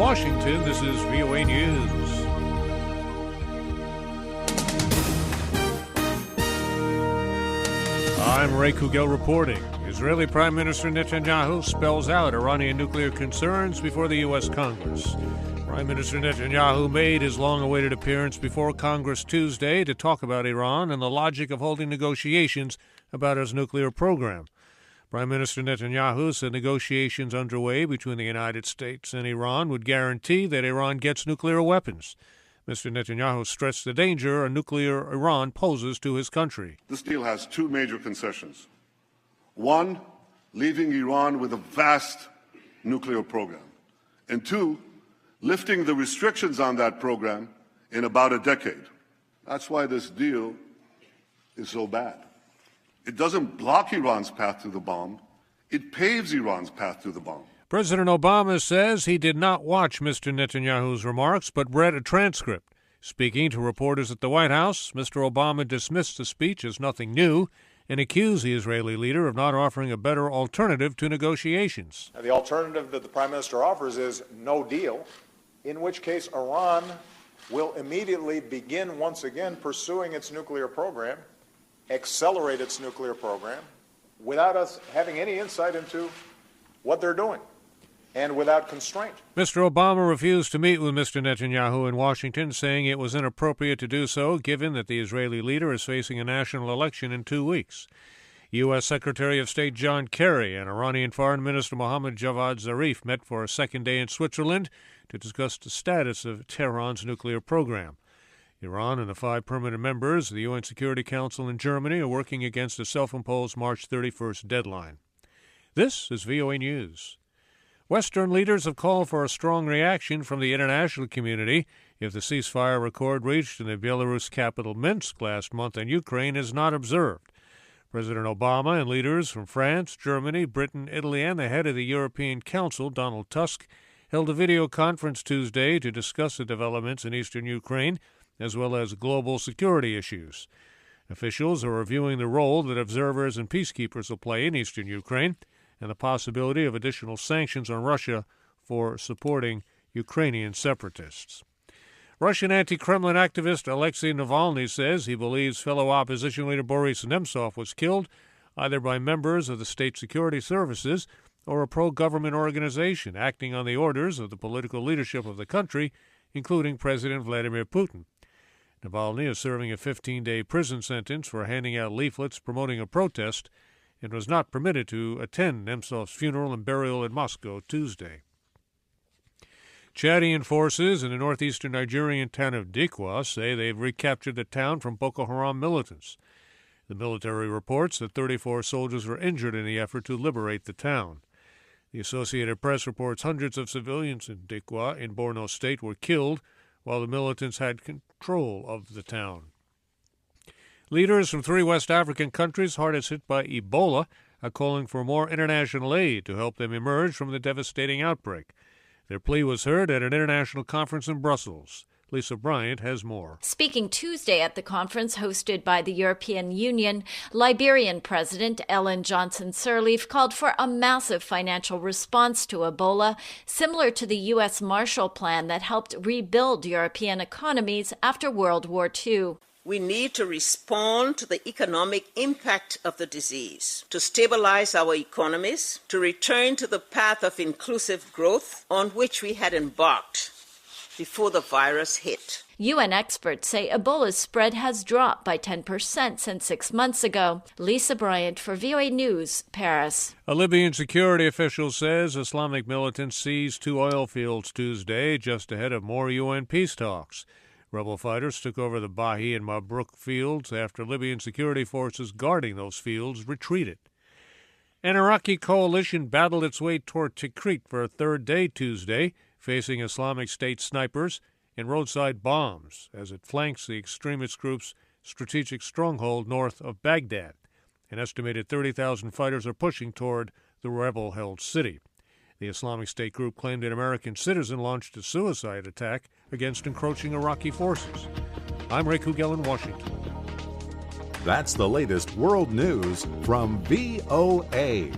Washington, this is VOA News. I'm Ray Kouguell reporting. Israeli Prime Minister Netanyahu spells out Iranian nuclear concerns before the U.S. Congress. Prime Minister Netanyahu made his long-awaited appearance before Congress Tuesday to talk about Iran and the logic of holding negotiations about his nuclear program. Prime Minister Netanyahu said negotiations underway between the United States and Iran would guarantee that Iran gets nuclear weapons. Mr. Netanyahu stressed the danger a nuclear Iran poses to his country. This deal has two major concessions. One, leaving Iran with a vast nuclear program. And two, lifting the restrictions on that program in about a decade. That's why this deal is so bad. It doesn't block Iran's path to the bomb. It paves Iran's path to the bomb. President Obama says he did not watch Mr. Netanyahu's remarks, but read a transcript. Speaking to reporters at the White House, Mr. Obama dismissed the speech as nothing new and accused the Israeli leader of not offering a better alternative to negotiations. The alternative that the Prime Minister offers is no deal, in which case Iran will immediately begin once again pursuing its nuclear program, accelerate its nuclear program, without us having any insight into what they're doing, and without constraint. Mr. Obama refused to meet with Mr. Netanyahu in Washington, saying it was inappropriate to do so, given that the Israeli leader is facing a national election in 2 weeks. U.S. Secretary of State John Kerry and Iranian Foreign Minister Mohammad Javad Zarif met for a second day in Switzerland to discuss the status of Tehran's nuclear program. Iran and the 5 permanent members of the UN Security Council in Germany are working against a self-imposed March 31st deadline. This is VOA News. Western leaders have called for a strong reaction from the international community if the ceasefire accord reached in the Belarus capital Minsk last month in Ukraine is not observed. President Obama and leaders from France, Germany, Britain, Italy, and the head of the European Council, Donald Tusk, held a video conference Tuesday to discuss the developments in eastern Ukraine, as well as global security issues. Officials are reviewing the role that observers and peacekeepers will play in eastern Ukraine and the possibility of additional sanctions on Russia for supporting Ukrainian separatists. Russian anti-Kremlin activist Alexei Navalny says he believes fellow opposition leader Boris Nemtsov was killed either by members of the state security services or a pro-government organization acting on the orders of the political leadership of the country, including President Vladimir Putin. Navalny is serving a 15-day prison sentence for handing out leaflets promoting a protest and was not permitted to attend Nemtsov's funeral and burial in Moscow Tuesday. Chadian forces in the northeastern Nigerian town of Dikwa say they've recaptured the town from Boko Haram militants. The military reports that 34 soldiers were injured in the effort to liberate the town. The Associated Press reports hundreds of civilians in Dikwa in Borno State were killed while the militants had control of the town. Leaders from 3 West African countries hardest hit by Ebola are calling for more international aid to help them emerge from the devastating outbreak. Their plea was heard at an international conference in Brussels. Lisa Bryant has more. Speaking Tuesday at the conference hosted by the European Union, Liberian President Ellen Johnson Sirleaf called for a massive financial response to Ebola, similar to the U.S. Marshall Plan that helped rebuild European economies after World War II. We need to respond to the economic impact of the disease, to stabilize our economies, to return to the path of inclusive growth on which we had embarked before the virus hit. UN experts say Ebola's spread has dropped by 10% since 6 months ago. Lisa Bryant for VOA News, Paris. A Libyan security official says Islamic militants seized 2 oil fields Tuesday just ahead of more UN peace talks. Rebel fighters took over the Bahi and Mabruk fields after Libyan security forces guarding those fields retreated. An Iraqi coalition battled its way toward Tikrit for a 3rd day Tuesday, facing Islamic State snipers and roadside bombs as it flanks the extremist group's strategic stronghold north of Baghdad. An estimated 30,000 fighters are pushing toward the rebel-held city. The Islamic State group claimed an American citizen launched a suicide attack against encroaching Iraqi forces. I'm Ray Kouguell in Washington. That's the latest world news from VOA.